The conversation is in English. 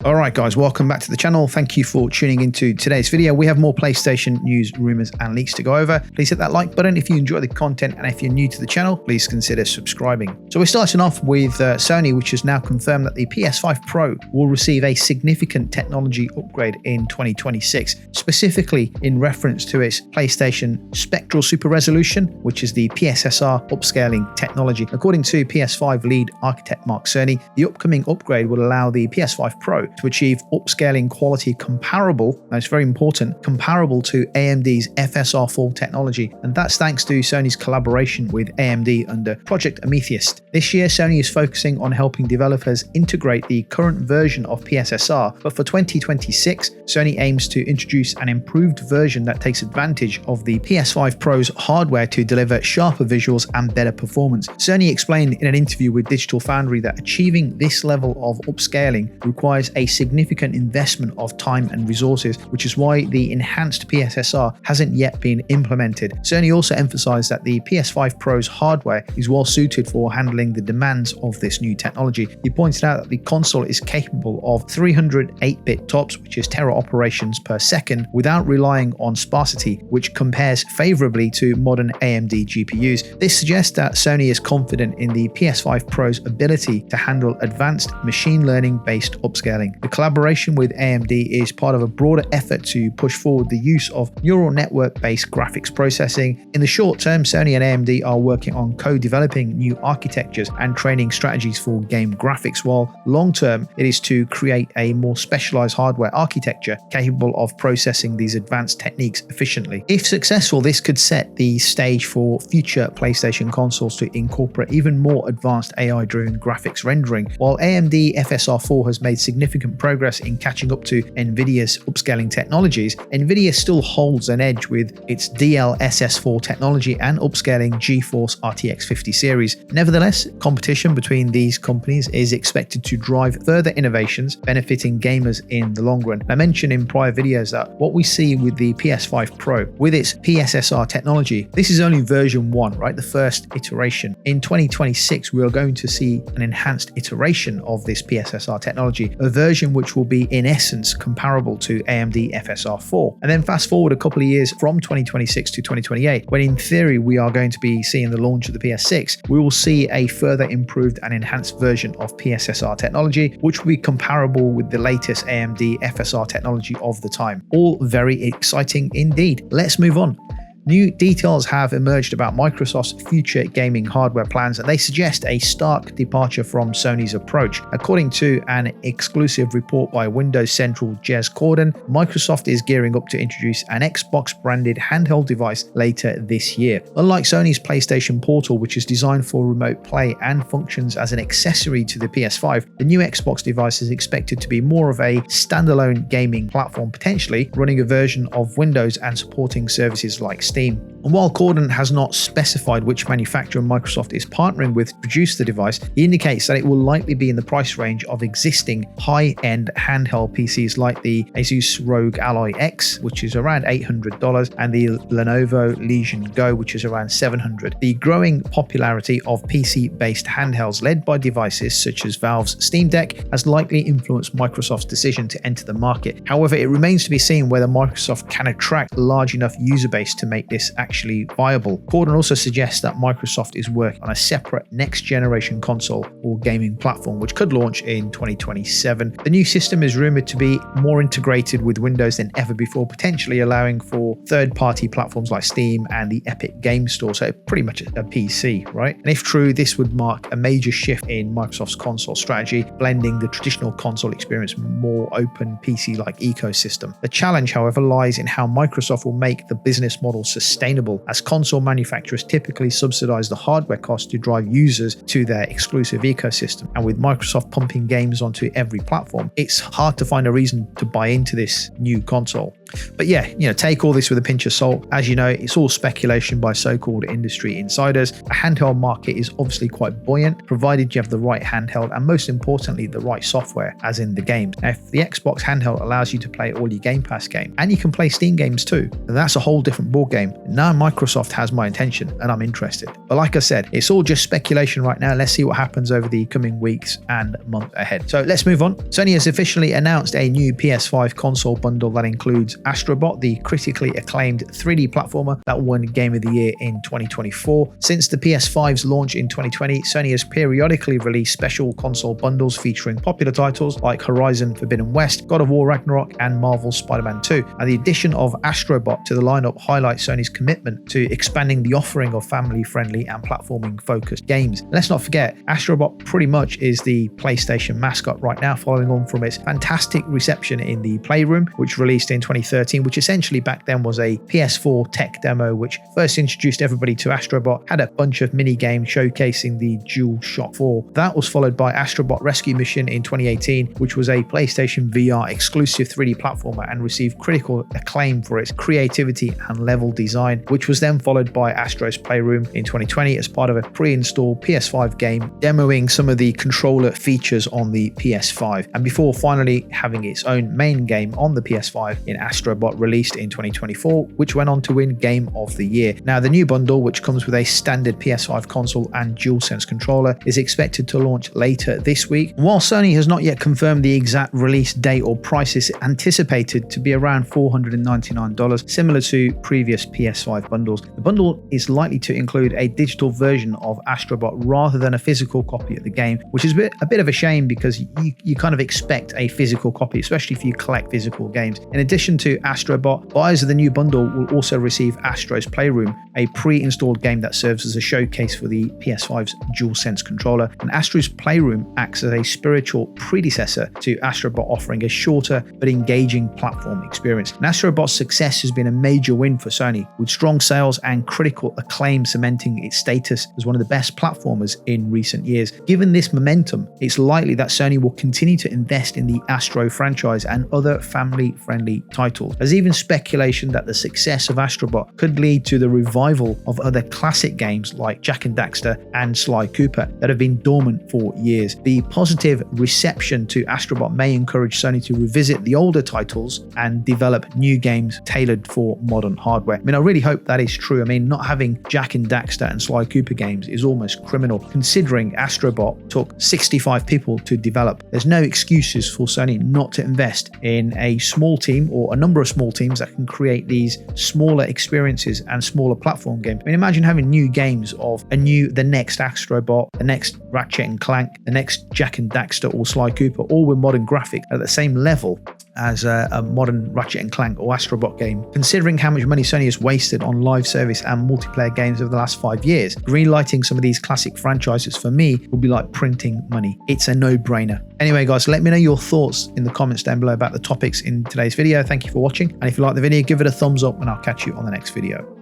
Alright guys, welcome back to the channel. Thank you for tuning into today's video. We have more PlayStation news, rumours and leaks to go over. Please hit that like button if you enjoy the content, and if you're new to the channel, please consider subscribing. So we're starting off with Sony, which has now confirmed that the PS5 Pro will receive a significant technology upgrade in 2026, specifically in reference to its PlayStation Spectral Super Resolution, which is the PSSR upscaling technology. According to PS5 lead architect Mark Cerny, the upcoming upgrade will allow the PS5 Pro to achieve upscaling quality comparable, that's very important, comparable to AMD's FSR 4 technology, and that's thanks to Sony's collaboration with AMD under Project Amethyst. This year, Sony is focusing on helping developers integrate the current version of PSSR, but for 2026, Sony aims to introduce an improved version that takes advantage of the PS5 Pro's hardware to deliver sharper visuals and better performance. Sony explained in an interview with Digital Foundry that achieving this level of upscaling requires a significant investment of time and resources, which is why the enhanced PSSR hasn't yet been implemented. Sony also emphasized that the PS5 Pro's hardware is well suited for handling the demands of this new technology. He pointed out that the console is capable of 308-bit TOPS, which is tera operations per second, without relying on sparsity, which compares favorably to modern AMD GPUs. This suggests that Sony is confident in the PS5 Pro's ability to handle advanced machine learning-based upscaling. The collaboration with AMD is part of a broader effort to push forward the use of neural network-based graphics processing. In the short term, Sony and AMD are working on co-developing new architectures and training strategies for game graphics, while long-term it is to create a more specialized hardware architecture capable of processing these advanced techniques efficiently. If successful, this could set the stage for future PlayStation consoles to incorporate even more advanced AI-driven graphics rendering. While AMD FSR 4 has made significant progress in catching up to NVIDIA's upscaling technologies, NVIDIA still holds an edge with its DLSS4 technology and upscaling GeForce RTX 50 series. Nevertheless, competition between these companies is expected to drive further innovations benefiting gamers in the long run. I mentioned in prior videos that what we see with the PS5 Pro, with its PSSR technology, this is only version 1, right? The first iteration. In 2026, we are going to see an enhanced iteration of this PSSR technology, a version which will be in essence comparable to AMD FSR 4. And then fast forward a couple of years from 2026 to 2028, when in theory we are going to be seeing the launch of the PS6, we will see a further improved and enhanced version of PSSR technology, which will be comparable with the latest AMD FSR technology of the time. All very exciting indeed. Let's move on. New details have emerged about Microsoft's future gaming hardware plans, and they suggest a stark departure from Sony's approach. According to an exclusive report by Windows Central Jez Corden, Microsoft is gearing up to introduce an Xbox-branded handheld device later this year. Unlike Sony's PlayStation Portal, which is designed for remote play and functions as an accessory to the PS5, the new Xbox device is expected to be more of a standalone gaming platform, potentially running a version of Windows and supporting services like Steam. And while Corden has not specified which manufacturer Microsoft is partnering with to produce the device, he indicates that it will likely be in the price range of existing high-end handheld PCs like the ASUS ROG Ally X, which is around $800, and the Lenovo Legion Go, which is around $700. The growing popularity of PC-based handhelds led by devices such as Valve's Steam Deck has likely influenced Microsoft's decision to enter the market. However, it remains to be seen whether Microsoft can attract a large enough user base to make this actually viable. Corden also suggests that Microsoft is working on a separate next-generation console or gaming platform, which could launch in 2027. The new system is rumored to be more integrated with Windows than ever before, potentially allowing for third-party platforms like Steam and the Epic Game Store, so pretty much a PC, right? And if true, this would mark a major shift in Microsoft's console strategy, blending the traditional console experience with a more open PC-like ecosystem. The challenge, however, lies in how Microsoft will make the business model sustainable, as console manufacturers typically subsidize the hardware costs to drive users to their exclusive ecosystem. And with Microsoft pumping games onto every platform, it's hard to find a reason to buy into this new console. But yeah, take all this with a pinch of salt. As you know, it's all speculation by so-called industry insiders. The handheld market is obviously quite buoyant, provided you have the right handheld and most importantly, the right software, as in the games. Now, if the Xbox handheld allows you to play all your Game Pass games, and you can play Steam games too, then that's a whole different ballgame. Now Microsoft has my attention and I'm interested. But like I said, it's all just speculation right now. Let's see what happens over the coming weeks and month ahead. So let's move on. Sony has officially announced a new PS5 console bundle that includes Astro, the critically acclaimed 3D platformer that won Game of the Year in 2024. Since the PS5's launch in 2020, Sony has periodically released special console bundles featuring popular titles like Horizon Forbidden West, God of War Ragnarok, and Marvel's Spider-Man 2. And the addition of Astro to the lineup highlights Sony's commitment to expanding the offering of family-friendly and platforming-focused games. And let's not forget, Astro pretty much is the PlayStation mascot right now, following on from its fantastic reception in the Playroom, which released in 2013, which essentially back then was a PS4 tech demo, which first introduced everybody to Astrobot, had a bunch of mini games showcasing the DualShock 4. That was followed by Astrobot Rescue Mission in 2018, which was a PlayStation VR exclusive 3D platformer and received critical acclaim for its creativity and level design, which was then followed by Astro's Playroom in 2020 as part of a pre-installed PS5 game demoing some of the controller features on the PS5, and before finally having its own main game on the PS5 in Astrobot, released in 2024, which went on to win Game of the Year. Now, the new bundle, which comes with a standard PS5 console and DualSense controller, is expected to launch later this week. While Sony has not yet confirmed the exact release date or price, is anticipated to be around $499, similar to previous PS5 bundles. The bundle is likely to include a digital version of Astrobot rather than a physical copy of the game, which is a bit of a shame because you kind of expect a physical copy, especially if you collect physical games. In addition to Astrobot, buyers of the new bundle will also receive Astro's Playroom, a pre-installed game that serves as a showcase for the PS5's DualSense controller. And Astro's Playroom acts as a spiritual predecessor to Astrobot, offering a shorter but engaging platform experience. And Astrobot's success has been a major win for Sony, with strong sales and critical acclaim cementing its status as one of the best platformers in recent years. Given this momentum, it's likely that Sony will continue to invest in the Astro franchise and other family-friendly titles. There's even speculation that the success of Astrobot could lead to the revival of other classic games like Jak and Daxter and Sly Cooper that have been dormant for years. The positive reception to Astrobot may encourage Sony to revisit the older titles and develop new games tailored for modern hardware. I mean, I really hope that is true. I mean, not having Jak and Daxter and Sly Cooper games is almost criminal, considering Astrobot took 65 people to develop. There's no excuses for Sony not to invest in a small team or a number of small teams that can create these smaller experiences and smaller platform games. I mean, imagine having new games of the next Astrobot, the next Ratchet and Clank, the next Jak and Daxter or Sly Cooper, all with modern graphics at the same level as a modern Ratchet and Clank or Astrobot game. Considering how much money Sony has wasted on live service and multiplayer games over the last 5 years, greenlighting some of these classic franchises for me will be like printing money. It's a no-brainer. Anyway, guys, let me know your thoughts in the comments down below about the topics in today's video. Thank you for watching, and if you like the video, give it a thumbs up and I'll catch you on the next video.